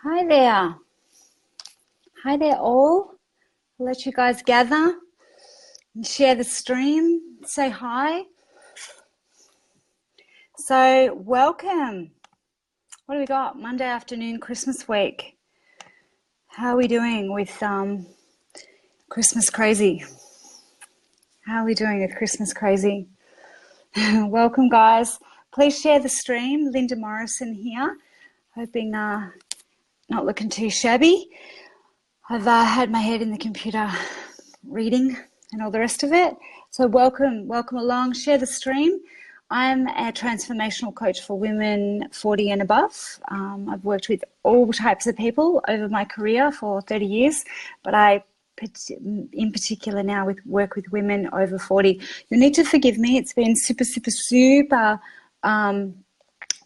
Hi there. Hi there, all. I'll let you guys gather and share the stream. Say hi. So, welcome. What do we got? Monday afternoon, Christmas week. How are we doing with Christmas crazy? How are we doing with Christmas crazy? Welcome, guys. Please share the stream. Linda Morrison here. Hoping not looking too shabby. I've had my head in the computer reading and all the rest of it. So welcome along. Share the stream. I'm a transformational coach for women 40 and above. I've worked with all types of people over my career for 30 years, but I in particular now work with women over 40. You'll need to forgive me. It's been super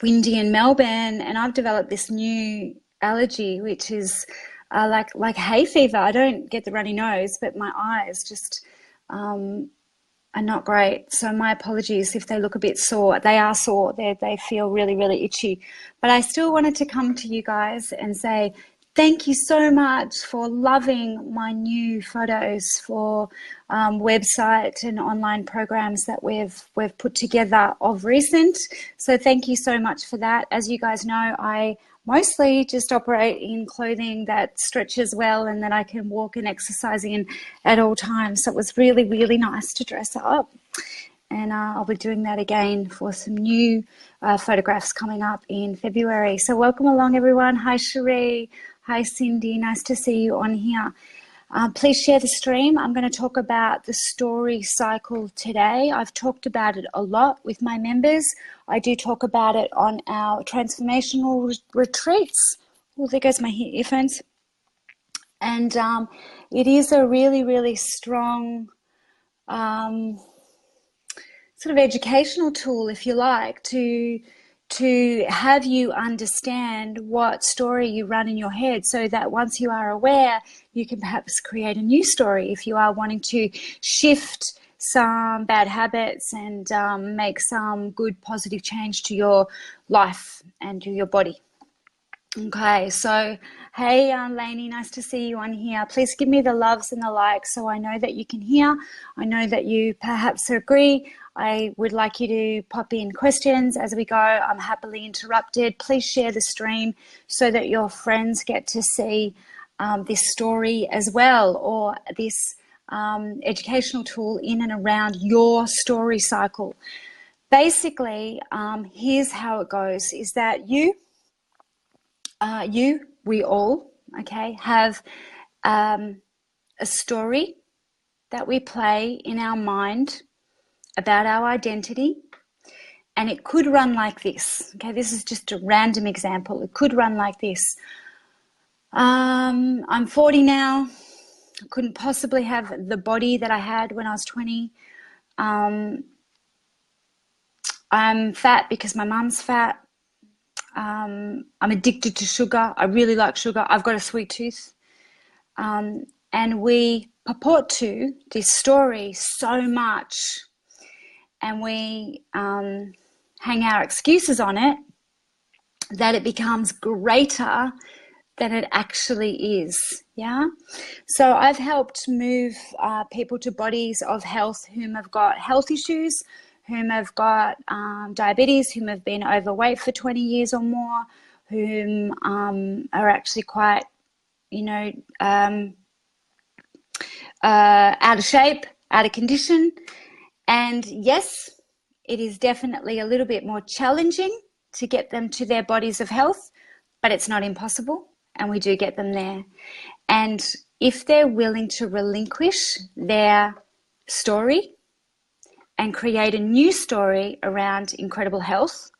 windy in Melbourne, and I've developed this new allergy, which is like hay fever. I don't get the runny nose, but my eyes just are not great. So my apologies if they look a bit sore. They are sore. They feel really, really itchy. But I still wanted to come to you guys and say thank you so much for loving my new photos for website and online programs that we've put together of recent. So thank you so much for that. As you guys know, I mostly just operate in clothing that stretches well and that I can walk and exercise in at all times. So it was really, really nice to dress up. And I'll be doing that again for some new photographs coming up in February. So welcome along, everyone. Hi, Cherie. Hi, Cindy. Nice to see you on here. Please share the stream. I'm going to talk about the story cycle today. I've talked about it a lot with my members. I do talk about it on our transformational retreats. Oh, there goes my earphones. And it is a really, really strong sort of educational tool, if you like, to have you understand what story you run in your head, so that once you are aware, you can perhaps create a new story if you are wanting to shift some bad habits and make some good positive change to your life and to your body. Okay, so hey, Lainey, nice to see you on here. Please give me the loves and the likes so I know that you can hear. I know that you perhaps agree. I would like you to pop in questions as we go. I'm happily interrupted. Please share the stream so that your friends get to see this story as well, or this educational tool in and around your story cycle. Basically, here's how it goes, is that we all, okay, have a story that we play in our mind about our identity, and it could run like this. Okay, this is just a random example. It could run like this. I'm 40 now. I couldn't possibly have the body that I had when I was 20. I'm fat because my mum's fat. I'm addicted to sugar. I really like sugar. I've got a sweet tooth. And we purport to this story so much, and we hang our excuses on it, that it becomes greater than it actually is. Yeah. So I've helped move people to bodies of health whom have got health issues, whom have got diabetes, whom have been overweight for 20 years or more, whom are actually quite, out of shape, out of condition. And yes, it is definitely a little bit more challenging to get them to their bodies of health, but it's not impossible, and we do get them there. And if they're willing to relinquish their story and create a new story around incredible health,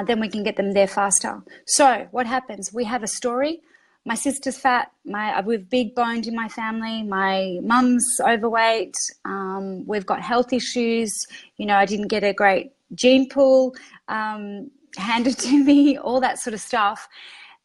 then we can get them there faster. So what happens? We have a story. My sister's fat. We've big boned in my family. My mum's overweight. We've got health issues. I didn't get a great gene pool handed to me, all that sort of stuff.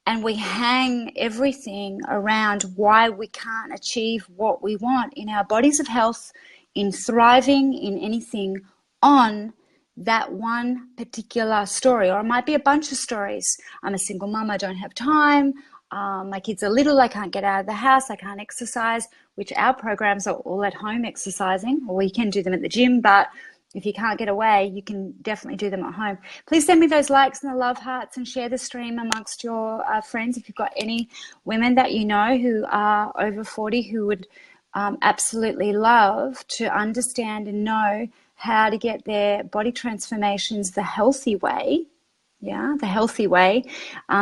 And we hang everything around why we can't achieve what we want in our bodies of health, in thriving, in anything, on that one particular story, or it might be a bunch of stories. I'm a single mum, I don't have time. My kids are little, I can't get out of the house, I can't exercise, which our programs are all at home exercising, or you can do them at the gym, but if you can't get away, you can definitely do them at home. Please send me those likes and the love hearts and share the stream amongst your friends. If you've got any women that you know who are over 40 who would absolutely love to understand and know how to get their body transformations the healthy way, the healthy way,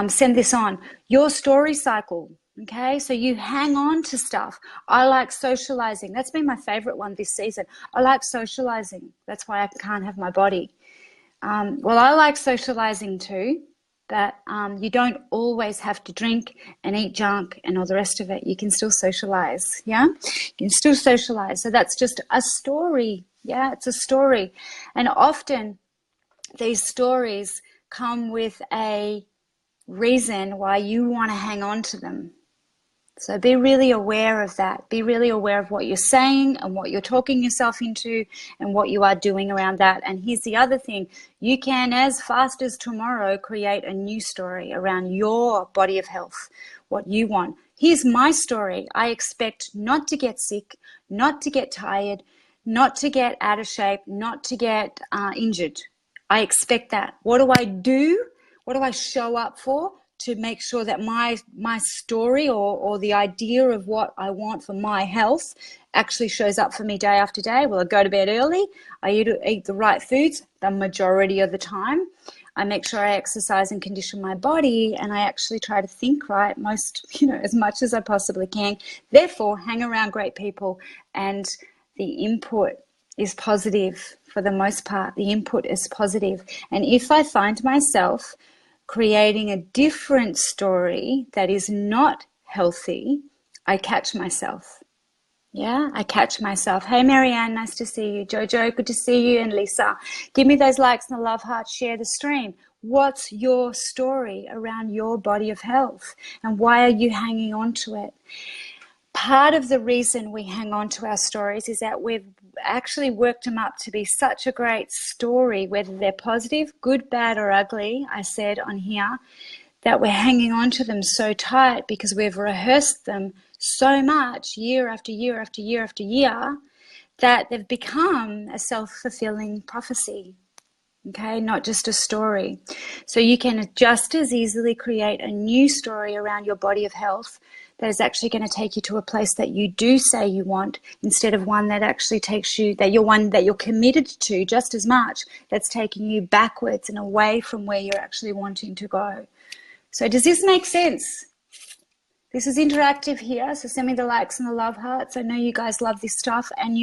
send this on. Your story cycle. Okay, so you hang on to stuff. I like socializing. That's been my favorite one this season. I like socializing. That's why I can't have my body. Well, I like socializing too, but you don't always have to drink and eat junk and all the rest of it. You can still socialize, yeah? You can still socialize. So that's just a story, yeah? It's a story. And often these stories come with a reason why you want to hang on to them. So be really aware of that. Be really aware of what you're saying and what you're talking yourself into and what you are doing around that. And here's the other thing. You can, as fast as tomorrow, create a new story around your body of health, what you want. Here's my story. I expect not to get sick, not to get tired, not to get out of shape, not to get injured. I expect that. What do I do? What do I show up for? To make sure that my story or the idea of what I want for my health actually shows up for me day after day. Well, I go to bed early. I eat the right foods the majority of the time. I make sure I exercise and condition my body, and I actually try to think right as much as I possibly can. Therefore, hang around great people, and the input is positive for the most part. The input is positive. And if I find myself creating a different story that is not healthy, I catch myself. Yeah, I catch myself. Hey, Marianne, nice to see you. Jojo, good to see you. And Lisa, give me those likes and the love hearts, share the stream. What's your story around your body of health? And why are you hanging on to it? Part of the reason we hang on to our stories is that we've actually worked them up to be such a great story, whether they're positive, good, bad, or ugly, I said on here, that we're hanging on to them so tight because we've rehearsed them so much year after year after year after year that they've become a self-fulfilling prophecy. Okay, not just a story. So you can just as easily create a new story around your body of health that is actually going to take you to a place that you do say you want, instead of one that actually takes you, that you're committed to just as much, that's taking you backwards and away from where you're actually wanting to go. So does this make sense? This is interactive here, so send me the likes and the love hearts. I know you guys love this stuff, and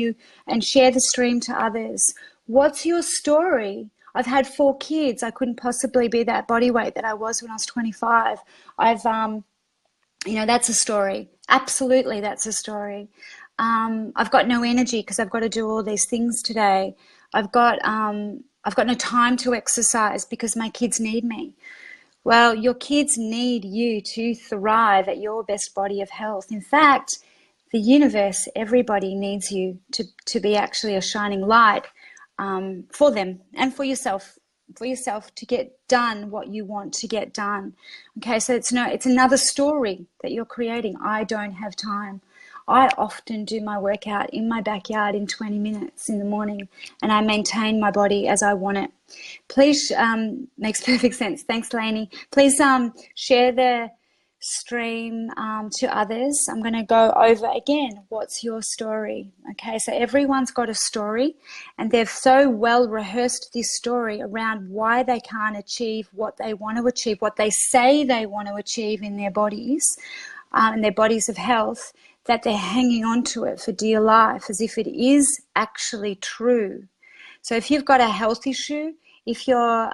share the stream to others. What's your story? I've had 4 kids. I couldn't possibly be that body weight that I was when I was 25. That's a story. Absolutely, that's a story. I've got no energy because I've got to do all these things today. I've got no time to exercise because my kids need me. Well, your kids need you to thrive at your best body of health. In fact, the universe, everybody needs you to be actually a shining light for them and for yourself to get done what you want to get done. Okay, so it's another story that you're creating. I don't have time. I often do my workout in my backyard in 20 minutes in the morning, and I maintain my body as I want it. Please, makes perfect sense. Thanks, Lainey. Please share the stream to others. I'm going to go over again. What's your story? Okay, so everyone's got a story, and they've so well rehearsed this story around why they can't achieve what they want to achieve, what they say they want to achieve in their bodies, in their bodies of health, that they're hanging on to it for dear life as if it is actually true. So if you've got a health issue, if you're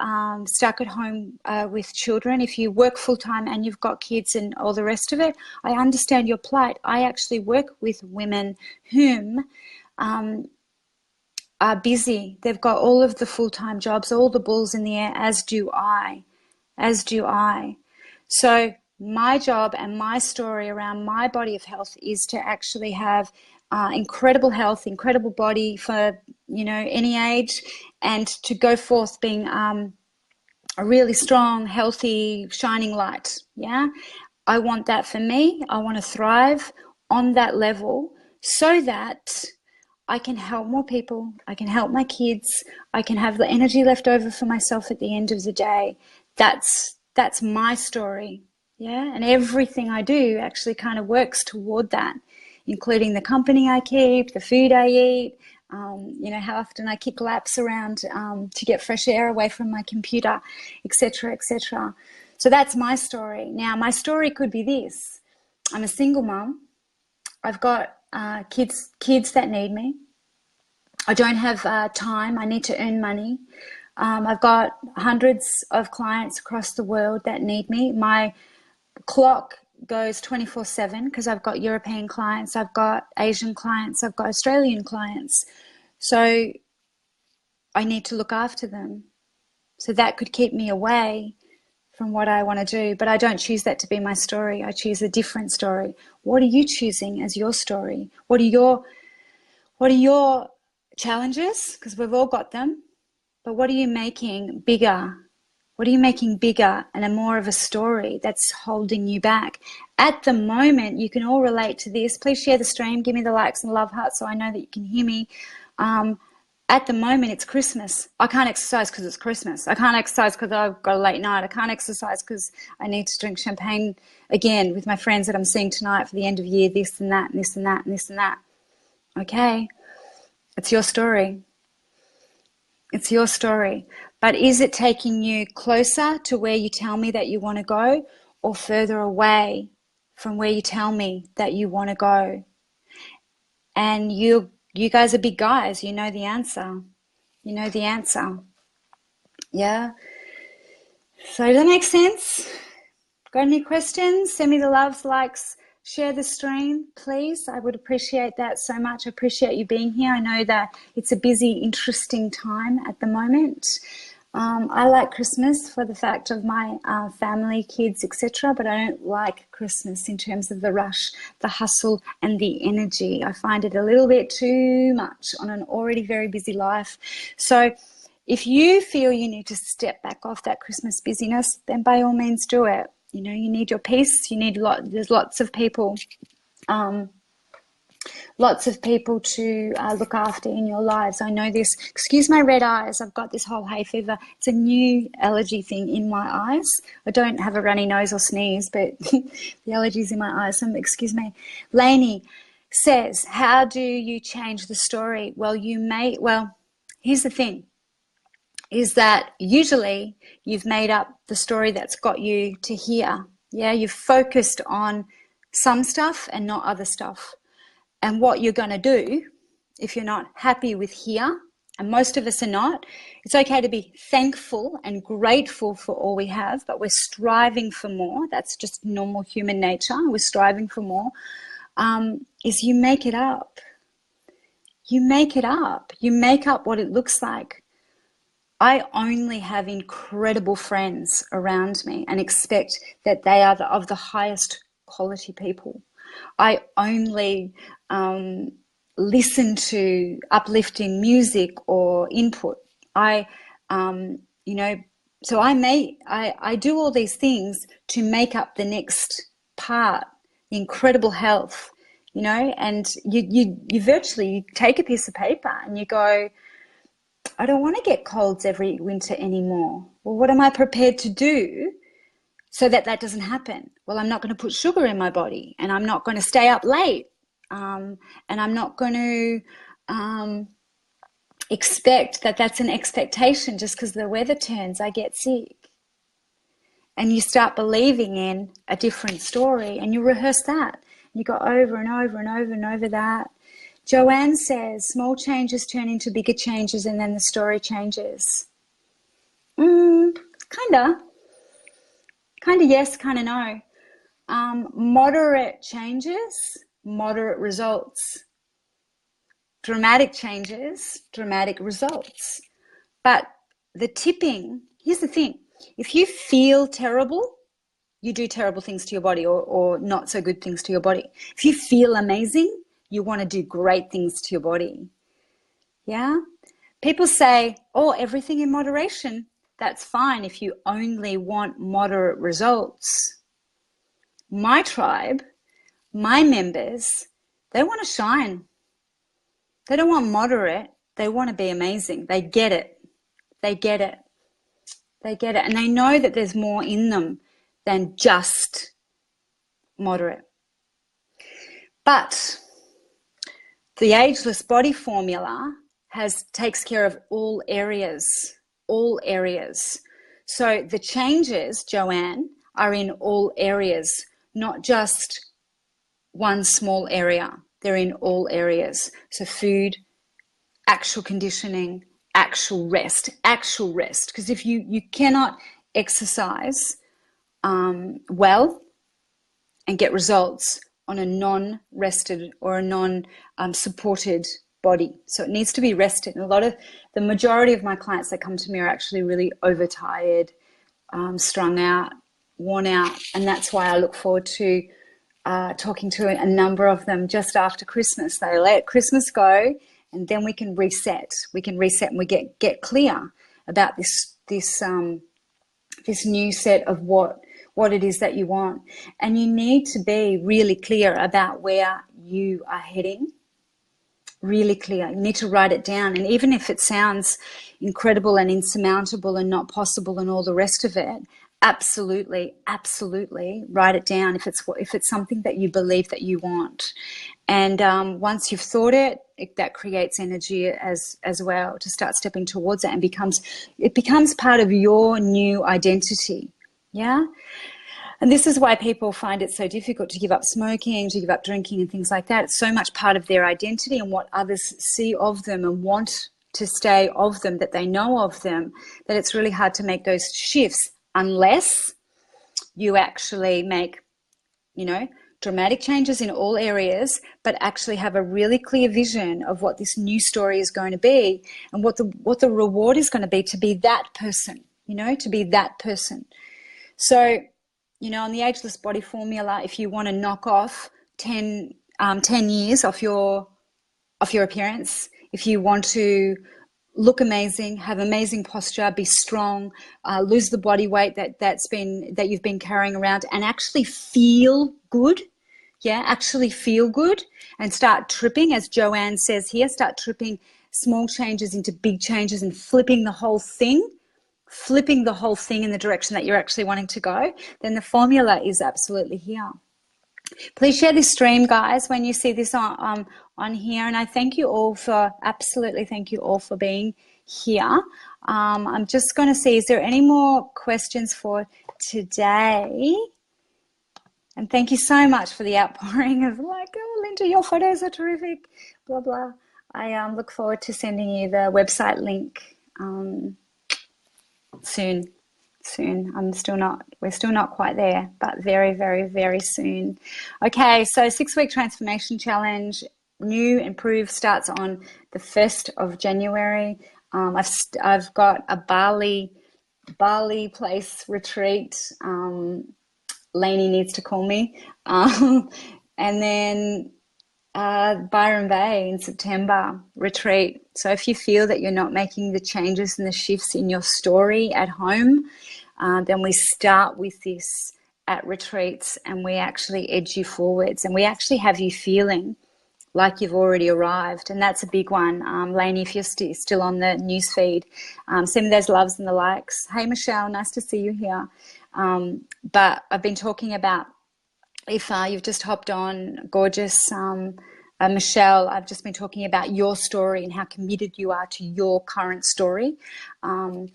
stuck at home with children, if you work full-time and you've got kids and all the rest of it, I understand your plight. I actually work with women whom are busy. They've got all of the full-time jobs, all the balls in the air, as do I. So my job and my story around my body of health is to actually have incredible health, incredible body for, any age, and to go forth being a really strong, healthy, shining light. Yeah. I want that for me. I want to thrive on that level so that I can help more people. I can help my kids. I can have the energy left over for myself at the end of the day. That's my story. Yeah. And everything I do actually kind of works toward that, including the company I keep, the food I eat, how often I kick laps around to get fresh air away from my computer, etc., etc. So that's my story. Now, my story could be this. I'm a single mum. I've got kids that need me. I don't have time. I need to earn money. I've got hundreds of clients across the world that need me. My clock goes 24/7 because I've got European clients, I've got Asian clients, I've got Australian clients. So I need to look after them. So that could keep me away from what I want to do, but I don't choose that to be my story. I choose a different story. What are you choosing as your story? What are your challenges? Because we've all got them. But what are you making bigger? What are you making bigger and a more of a story that's holding you back? At the moment, you can all relate to this. Please share the stream. Give me the likes and love hearts so I know that you can hear me. At the moment, it's Christmas. I can't exercise because it's Christmas. I can't exercise because I've got a late night. I can't exercise because I need to drink champagne again with my friends that I'm seeing tonight for the end of year, this and that and this and that and this and that. Okay, it's your story. It's your story. But is it taking you closer to where you tell me that you want to go, or further away from where you tell me that you want to go? And you guys are big guys. You know the answer. You know the answer. Yeah? So does that make sense? Got any questions? Send me the loves, likes, share the stream, please. I would appreciate that so much. I appreciate you being here. I know that it's a busy, interesting time at the moment. I like Christmas for the fact of my family, kids, etc., but I don't like Christmas in terms of the rush, the hustle, and the energy. I find it a little bit too much on an already very busy life. So if you feel you need to step back off that Christmas busyness, then by all means do it. You know, you need your peace. You need there's lots of people to look after in your lives. I know this. Excuse my red eyes. I've got this whole hay fever. It's a new allergy thing in my eyes. I don't have a runny nose or sneeze, but the allergy's in my eyes. So excuse me. Lainey says, how do you change the story? Well, here's the thing, is that usually you've made up the story that's got you to here. Yeah, you've focused on some stuff and not other stuff. And what you're going to do, if you're not happy with here, and most of us are not, it's okay to be thankful and grateful for all we have, but we're striving for more. That's just normal human nature. We're striving for more. Is you make it up. You make it up. You make up what it looks like. I only have incredible friends around me and expect that they are of the highest quality people. I only listen to uplifting music or input. So I do all these things to make up the next part, incredible health, and you virtually take a piece of paper and you go, I don't want to get colds every winter anymore. Well, what am I prepared to do so that doesn't happen? Well, I'm not going to put sugar in my body, and I'm not going to stay up late, and I'm not going to expect that that's an expectation just because the weather turns, I get sick. And you start believing in a different story, and you rehearse that. You go over and over and over and over that. Joanne says, small changes turn into bigger changes and then the story changes. Kinda yes, kinda no. Moderate changes, moderate results. Dramatic changes, dramatic results. But here's the thing. If you feel terrible, you do terrible things to your body or not so good things to your body. If you feel amazing, you want to do great things to your body. Yeah? People say, oh, everything in moderation. That's fine if you only want moderate results. My tribe, my members, they want to shine. They don't want moderate. They want to be amazing. They get it. They get it. They get it. And they know that there's more in them than just moderate. But the Ageless Body Formula takes care of all areas, all areas. So the changes, Joanne, are in all areas, not just one small area. They're in all areas. So food, actual conditioning, actual rest. Because if you cannot exercise well and get results on a non-rested or a non-supported body. So it needs to be rested. And the majority of my clients that come to me are actually really overtired, strung out, worn out. And that's why I look forward to talking to a number of them just after Christmas. They let Christmas go, and then we can reset. We can reset and we get clear about this new set of what it is that you want. And you need to be really clear about where you are heading. Really clear. You need to write it down. And even if it sounds incredible and insurmountable and not possible and all the rest of it, absolutely write it down if it's something that you believe that you want. And once you've thought it, that creates energy as well to start stepping towards it, and it becomes part of your new identity. Yeah. And this is why people find it so difficult to give up smoking, to give up drinking and things like that. It's so much part of their identity and what others see of them and want to stay of them, that they know of them, that it's really hard to make those shifts unless you actually make, dramatic changes in all areas, but actually have a really clear vision of what this new story is going to be and what the reward is going to be that person, to be that person. So, on the Ageless Body Formula, if you want to knock off 10 years off your appearance, if you want to look amazing, have amazing posture, be strong, lose the body weight that you've been carrying around, and actually feel good, actually feel good, and start tripping, as Joanne says here, start tripping small changes into big changes and flipping the whole thing in the direction that you're actually wanting to go, then the formula is absolutely here. Please share this stream, guys, when you see this on here. And I thank you all for being here. I'm just going to see, is there any more questions for today? And thank you so much for the outpouring of oh, Linda, your photos are terrific, blah, blah. I look forward to sending you the website link soon. We're still not quite there, but very, very, very soon. Okay, so 6-week transformation challenge, new improved, starts on the 1st of January. I've got a Bali place retreat. Lainey needs to call me. And then Byron Bay in September retreat. So if you feel that you're not making the changes and the shifts in your story at home, then we start with this at retreats, and we actually edge you forwards, and we actually have you feeling like you've already arrived. And that's a big one. Lainey, if you're still on the news feed, send me those loves and the likes. Hey, Michelle, nice to see you here. But I've been talking about, if you've just hopped on, gorgeous Michelle, I've just been talking about your story and how committed you are to your current story. And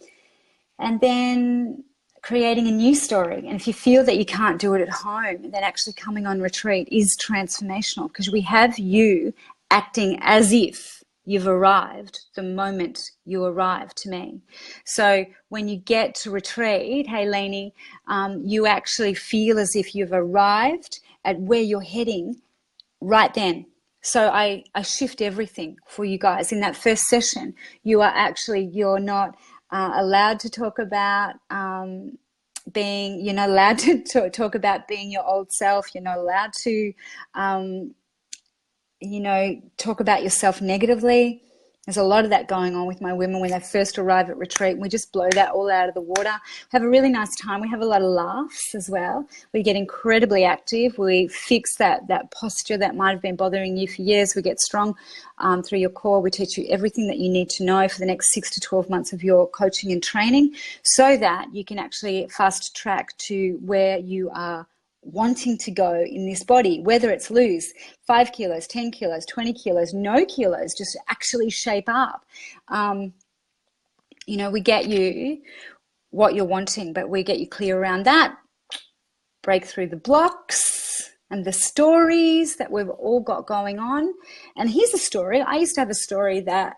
then creating a new story. And if you feel that you can't do it at home, then actually coming on retreat is transformational, because we have you acting as if you've arrived the moment you arrive to me. So when you get to retreat, hey Lainey, you actually feel as if you've arrived at where you're heading right then. So I shift everything for you guys. In that first session, you're not allowed to talk about you're not allowed to talk about being your old self. You're not allowed to talk about yourself negatively. There's a lot of that going on with my women when they first arrive at retreat. We just blow that all out of the water. Have a really nice time. We have a lot of laughs as well. We get incredibly active. We fix that posture that might have been bothering you for years. We get strong through your core. We teach you everything that you need to know for the next 6 to 12 months of your coaching and training so that you can actually fast track to where you are wanting to go in this body, whether it's lose 5 kilos, 10 kilos, 20 kilos, no kilos, just actually shape up. We get you what you're wanting, but we get you clear around that, break through the blocks and the stories that we've all got going on. And here's a story. I used to have a story that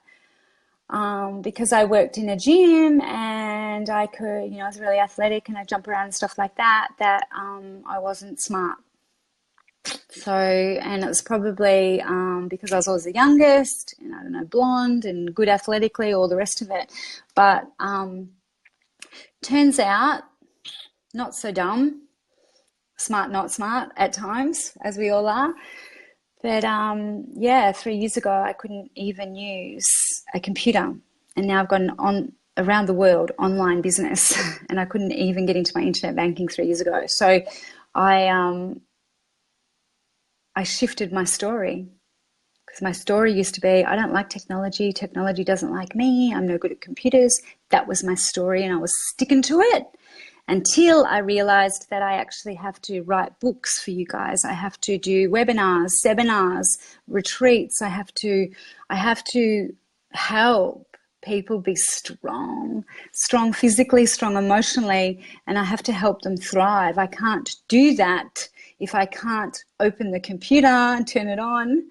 because I worked in a gym and I could, I was really athletic and I jump around and stuff like that, I wasn't smart. So, and it was probably because I was always the youngest and I don't know, blonde and good athletically, all the rest of it. But turns out, not so dumb, smart, not smart at times, as we all are. But 3 years ago, I couldn't even use a computer. And now I've got an around the world online business and I couldn't even get into my internet banking 3 years ago. So I shifted my story because my story used to be, I don't like technology. Technology doesn't like me. I'm no good at computers. That was my story and I was sticking to it. Until I realized that I actually have to write books for you guys. I have to do webinars, seminars, retreats. I have to help people be strong physically, strong emotionally, and I have to help them thrive. I can't do that if I can't open the computer and turn it on.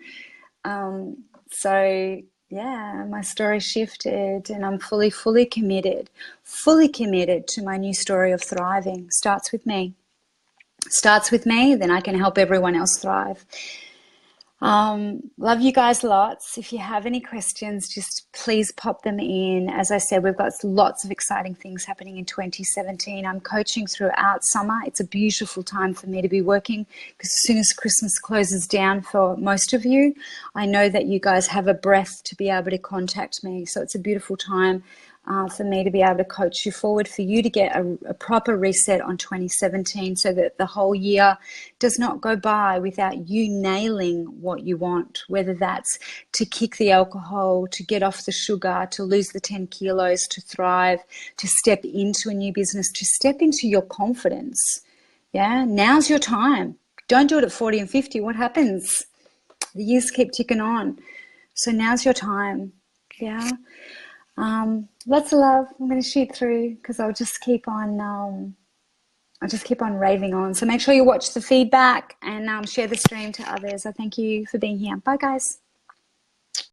My story shifted and I'm fully committed to my new story of thriving. Starts with me, then I can help everyone else thrive. Love you guys lots. If you have any questions, just please pop them in. As I said, we've got lots of exciting things happening in 2017. I'm coaching throughout summer. It's a beautiful time for me to be working because as soon as Christmas closes down for most of you, I know that you guys have a breath to be able to contact me. So it's a beautiful time for me to be able to coach you forward, for you to get a proper reset on 2017 so that the whole year does not go by without you nailing what you want, whether that's to kick the alcohol, to get off the sugar, to lose the 10 kilos, to thrive, to step into a new business, to step into your confidence. Yeah, now's your time. Don't do it at 40 and 50. What happens? The years keep ticking on. So now's your time. Yeah. Lots of love. I'm going to shoot through because I'll just keep on raving on. So make sure you watch the feedback and share the stream to others. I thank you for being here. Bye, guys.